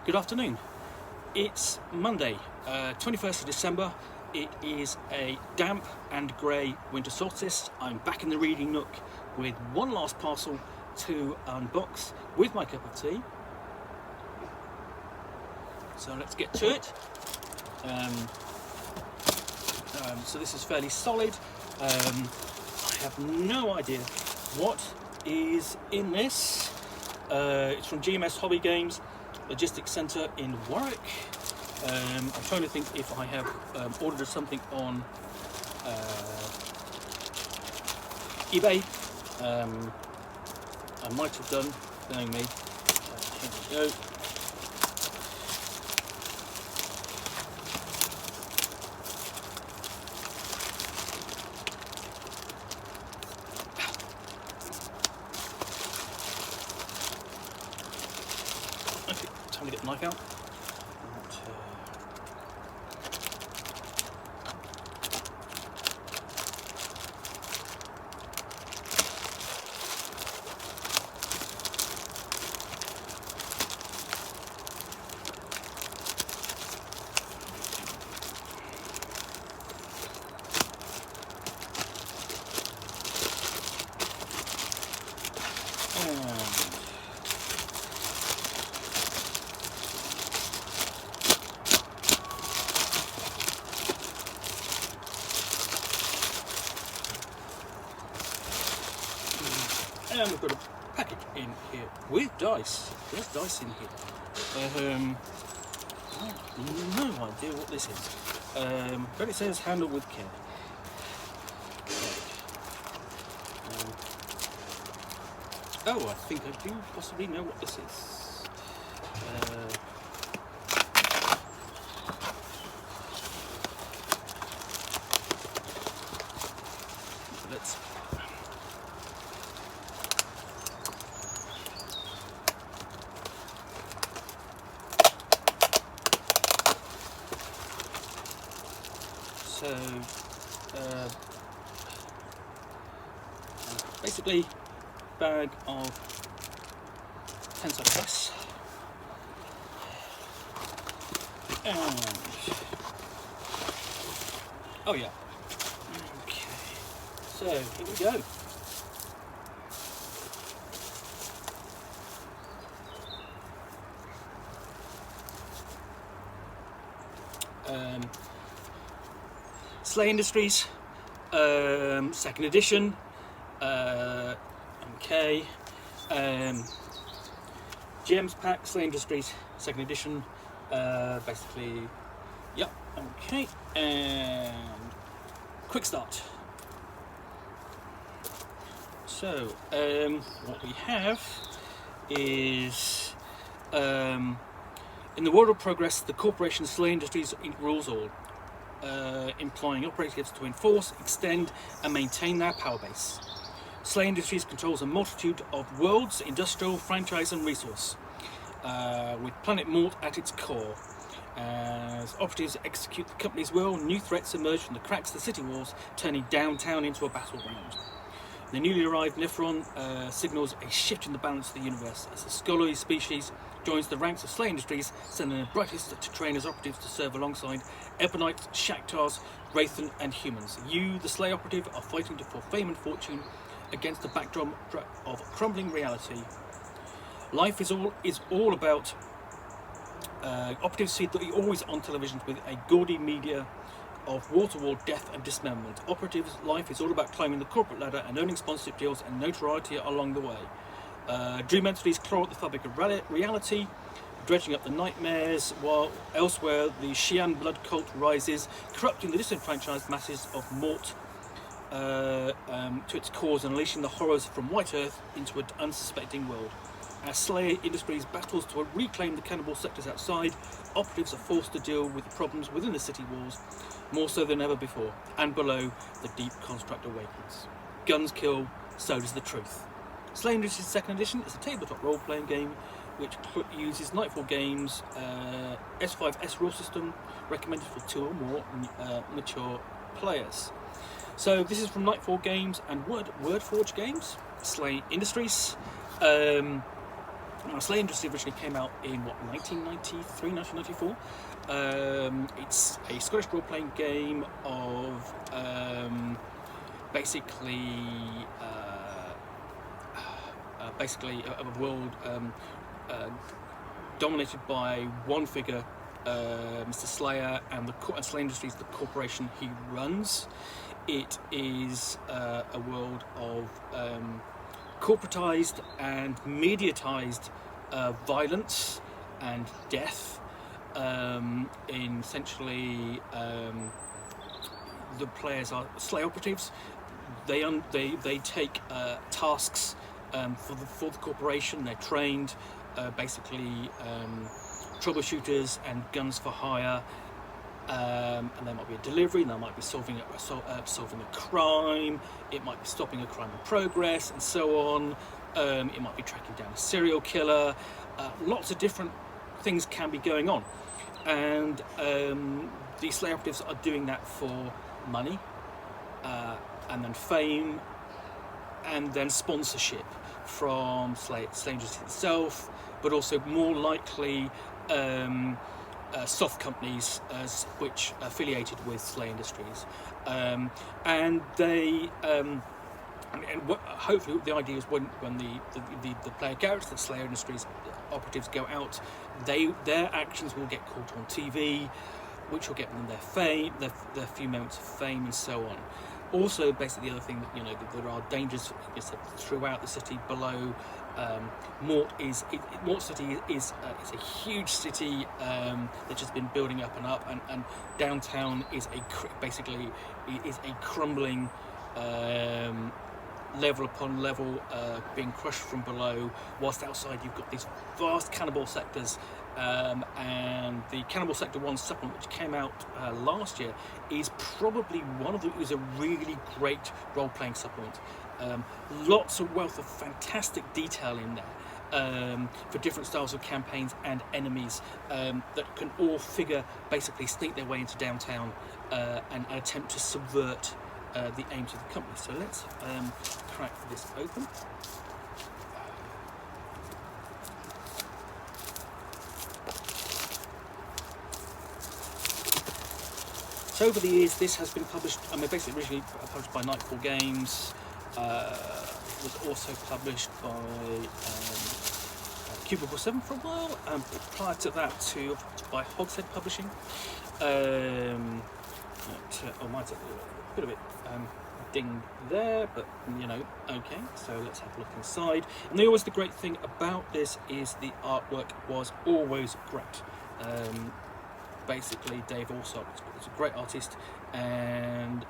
Good afternoon. It's Monday, 21st of December. It is a damp and grey winter solstice. I'm back in the reading nook with one last parcel to unbox with my cup of tea. So let's get to it. So this is fairly solid. I have no idea what is in this. It's from GMS Hobby Games Logistics Centre in Warwick. I'm trying to think if I have ordered something on eBay. I might have done, knowing me. Here we go. Okay, time to get the knife out. And we've got a package in here with dice. There's dice in here. I have no idea what this is. But it says handle with care. Oh, I think I do possibly know what this is. Let's. So, basically, bag of 10-sided dice, and oh yeah, okay. So here we go. SLA Industries, second edition. Okay. Gems pack, SLA Industries, second edition. Basically, yep. Okay. And quick start. So, what we have is in the world of progress, the corporation SLA Industries rules all. Employing operatives to enforce, extend and maintain their power base. SLA Industries controls a multitude of worlds, industrial, franchise and resource, with Planet Mort at its core. As operatives execute the company's will, new threats emerge from the cracks of the city walls, turning downtown into a battleground. The newly arrived Nephron signals a shift in the balance of the universe as the scholarly species joins the ranks of SLA Industries, sending the brightest to train as operatives to serve alongside Ebonites, Shacktars, Wraithen and humans. You, the SLA operative, are fighting for fame and fortune against the backdrop of crumbling reality. Life is all about operatives see that always on television with a gaudy media of wall-to-wall death and dismemberment. Operatives' life is all about climbing the corporate ladder and earning sponsorship deals and notoriety along the way. Dream entities claw at the fabric of reality, dredging up the nightmares, while elsewhere the Xi'an blood cult rises, corrupting the disenfranchised masses of Mort to its cause and unleashing the horrors from White Earth into an unsuspecting world. As SLA Industries battles to reclaim the cannibal sectors outside, operatives are forced to deal with the problems within the city walls, more so than ever before, and below the deep construct awakens. Guns kill, so does the truth. SLA Industries Second Edition is a tabletop role-playing game which uses Nightfall Games' S5S rule system, recommended for 2 or more mature players. So this is from Nightfall Games and Wordforge Games, SLA Industries. Now, SLA Industries originally came out in 1993, 1994. It's a Scottish role-playing game of basically a world dominated by one figure, Mr. Slayer, and SLA Industries, the corporation he runs. It is a world of corporatized and mediatized violence and death. In essentially, the players are SLA operatives. They take tasks for the corporation. They're trained, basically troubleshooters and guns for hire. And there might be a delivery, and there might be solving a crime, it might be stopping a crime in progress, and so on. It might be tracking down a serial killer. Lots of different things can be going on. And the SLA operatives are doing that for money, and then fame, and then sponsorship from SLA Industries itself, but also more likely soft companies which are affiliated with SLA Industries, and they hopefully the idea is when the player characters, the SLA Industries operatives, go out, their actions will get caught on TV, which will get them their fame, their few moments of fame, and so on. Also, basically, the other thing that there are dangers throughout the city below. Mort City is a huge city that's just been building up and up, and downtown is basically a crumbling, level upon level, being crushed from below. Whilst outside you've got these vast cannibal sectors, and the Cannibal Sector 1 supplement, which came out last year, is probably is a really great role-playing supplement. Lots of wealth of fantastic detail in there for different styles of campaigns and enemies that can all basically sneak their way into downtown and attempt to subvert the aims of the company. So let's crack this open. So over the years, this has been published. Basically originally published by Nightfall Games. Was also published by Cubicle 7 for a while, and prior to that by Hogshead Publishing. Mine's a bit of it dinged there, but okay. So let's have a look inside. And the great thing about this is the artwork was always great. Basically, Dave Allsop is a great artist, and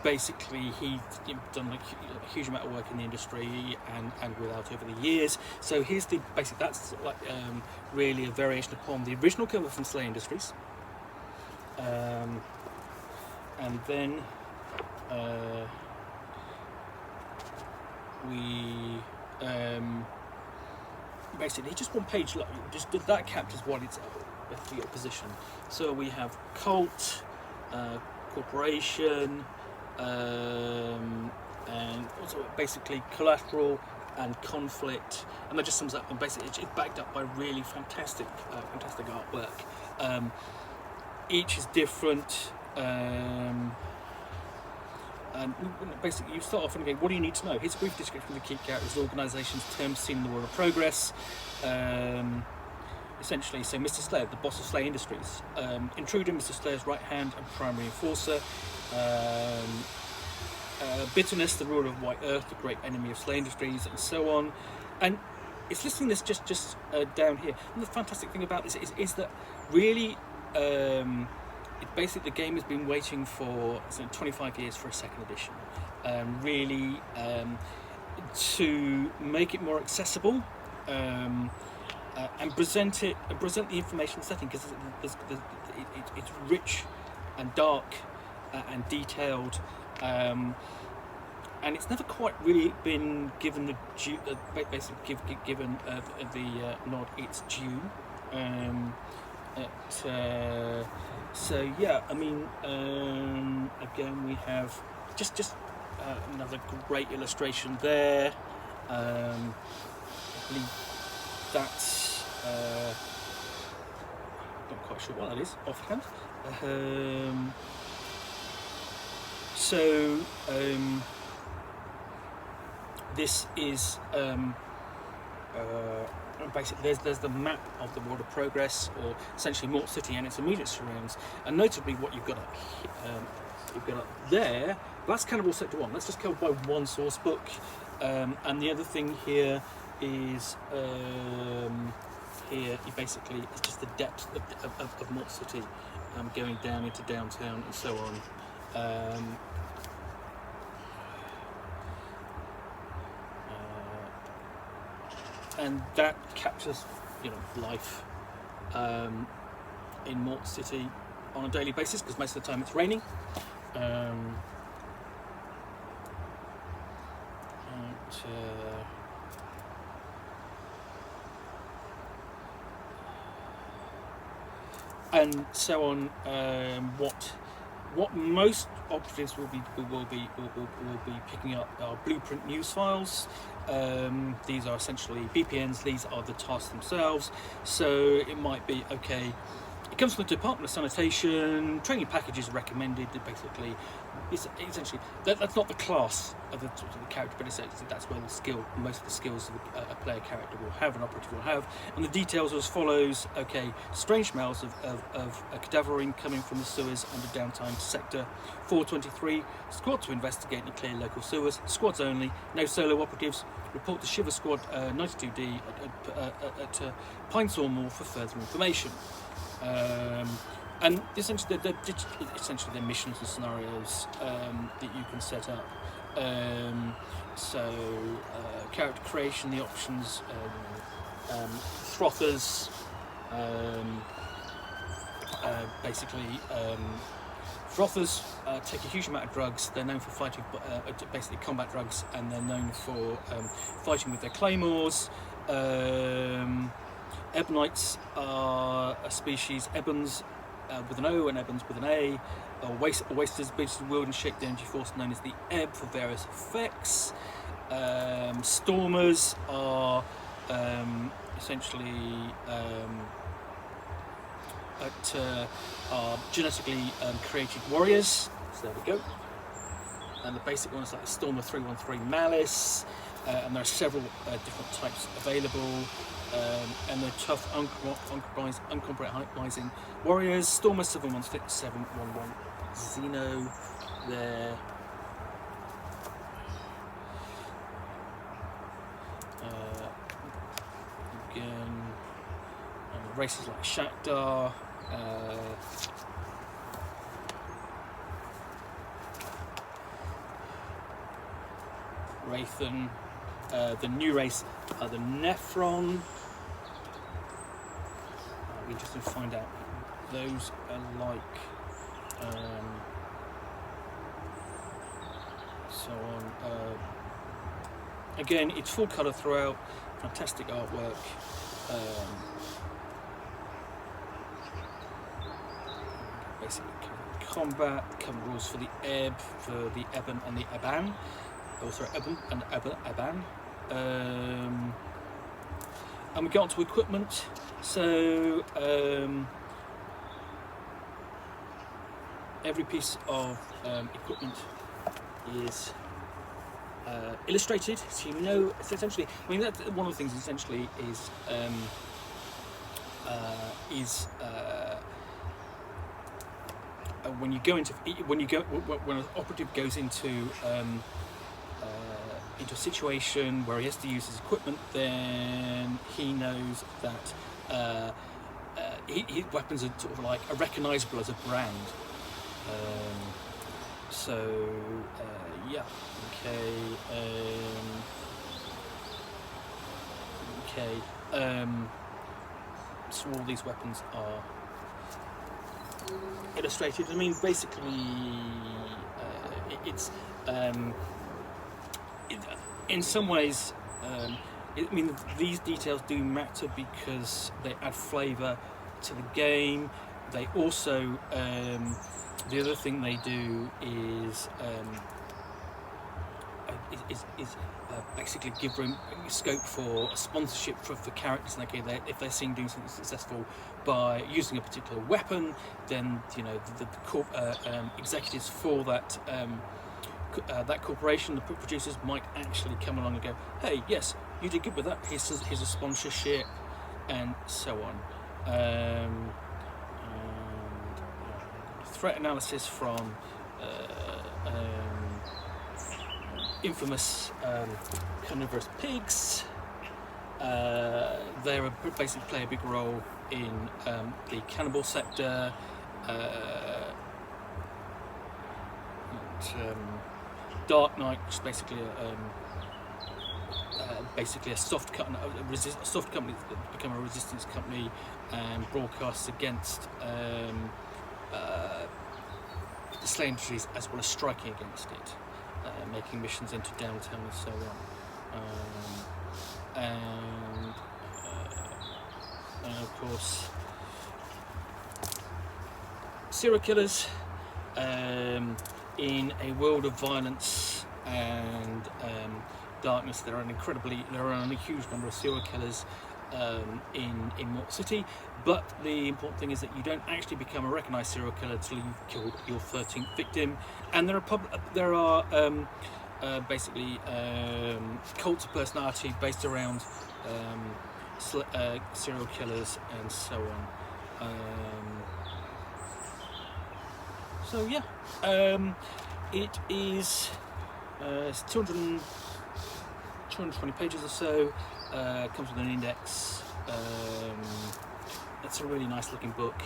basically he's done a huge amount of work in the industry and without over the years. So here's that's like really a variation upon the original cover from SLA Industries, and then we basically just one page, just that captures what it's for your position. So we have cult, corporation, and also basically collateral and conflict, and that just sums up. And basically, it's backed up by really fantastic artwork. Each is different. And basically, you start off and go, what do you need to know? Here's a brief description of the key characters, organisations, terms seen in the world of progress. Essentially, so Mr. Slayer, the boss of SLA Industries. Intruder, Mr. Slayer's right hand and primary enforcer. Bitterness, the ruler of White Earth, the great enemy of SLA Industries, and so on. And it's listing this just down here. And the fantastic thing about this is that really, basically the game has been waiting for 25 years for a second edition, really to make it more accessible, and present the information setting, because it's rich and dark and detailed, and it's never quite really been given the due, given the nod it's due. So yeah, again we have just another great illustration there. I believe that's not quite sure what that is offhand. This is basically there's the map of the World of Progress, or essentially Mort City and its immediate surrounds, and notably what you've got up there. That's Cannibal Sector 1. That's just covered by one source book, and the other thing here is here basically it's just the depth of Mort City, going down into downtown and so on. And that captures, life in Mort City on a daily basis, because most of the time it's raining. And so on. What most operatives will be picking up are blueprint news files. These are essentially BPNs. These are the tasks themselves. So it might be, okay, it comes from the Department of Sanitation, training packages recommended. Basically, it's essentially that's not the class of the character, but that's where most of the skills a player character will have, an operative will have. And the details are as follows. Okay, strange smells of cadaverine coming from the sewers under downtime sector 423. Squad to investigate and clear local sewers. Squads only. No solo operatives. Report to Shiver Squad 92D at Pine Sawmill for further information. And essentially, they're missions and scenarios that you can set up. Character creation, the options, Throthers, Throthers take a huge amount of drugs. They're known for fighting, basically combat drugs, and they're known for fighting with their claymores. Ebonites are a species, Ebons with an O and Ebons with an A, or wasters, basically wield and shape the energy force known as the Ebb for various effects. Stormers are essentially are genetically created warriors. So there we go. And the basic one is like the Stormer 313 Malice, and there are several different types available. And they're tough, uncompromising warriors. Stormer 711 Xeno there. Again, and races like Shakhtar. Wraithen. The new race are the Nephron. Interesting to find out those are like, so on. Again, it's full colour throughout, fantastic artwork. Basically combat, cover rules for the Ebb, for the Ebon and the Eban. Also Ebon and Eban. And we get on to equipment. So every piece of equipment is illustrated, so you know essentially. I mean, that's one of the things. Essentially, is when an operative goes into a situation where he has to use his equipment, then he knows that his weapons are sort of like are recognisable as a brand. Yeah, okay. So all these weapons are illustrated. I mean, basically, it's in some ways. I mean, these details do matter because they add flavour to the game. They also, the other thing they do is basically give room scope for a sponsorship for characters. And okay, if they're seen doing something successful by using a particular weapon, then the executives for that that corporation, the producers, might actually come along and go, hey, yes, you did good with that, here's a sponsorship, and so on. And threat analysis from infamous carnivorous pigs. They basically play a big role in the cannibal sector. Dark Knight, which is basically a soft company that's become a resistance company and broadcasts against the slave industries, as well as striking against it, making missions into downtown and so on. And of course, serial killers. In a world of violence and darkness, there are a huge number of serial killers in Mortal City, but the important thing is that you don't actually become a recognised serial killer until you've killed your 13th victim. And there are basically cults of personality based around serial killers and so on. So yeah, it is it's 220 pages or so. Comes with an index. It's a really nice looking book.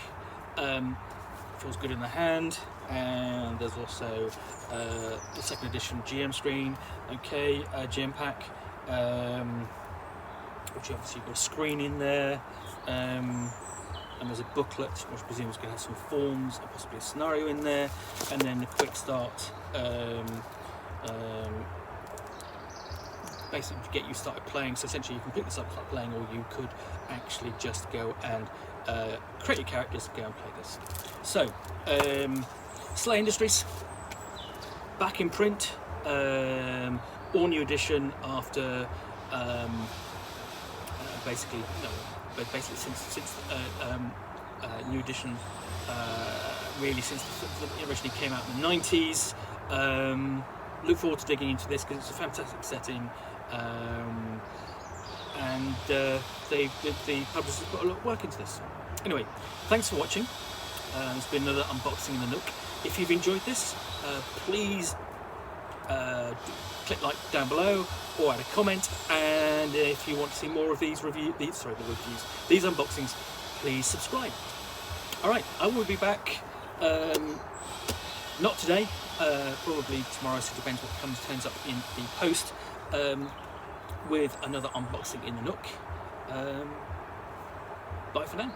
Feels good in the hand. And there's also the second edition GM screen. Okay, GM pack, which obviously got a screen in there. And there's a booklet, which I presume is going to have some forms and possibly a scenario in there, and then a quick start, basically to get you started playing. So essentially you can pick this up and start playing, or you could actually just go and create your characters, go and play this. So, SLA Industries, back in print, all new edition after basically since new edition really since it originally came out in the 90s. Look forward to digging into this because it's a fantastic setting, and the publishers put a lot of work into this. Anyway, thanks for watching. It's been another unboxing in the Nook. If you've enjoyed this, please click like down below or add a comment, and if you want to see more of these these unboxings, please subscribe. Alright, I will be back, not today, probably tomorrow, so it depends what turns up in the post, with another unboxing in the Nook. Bye for now.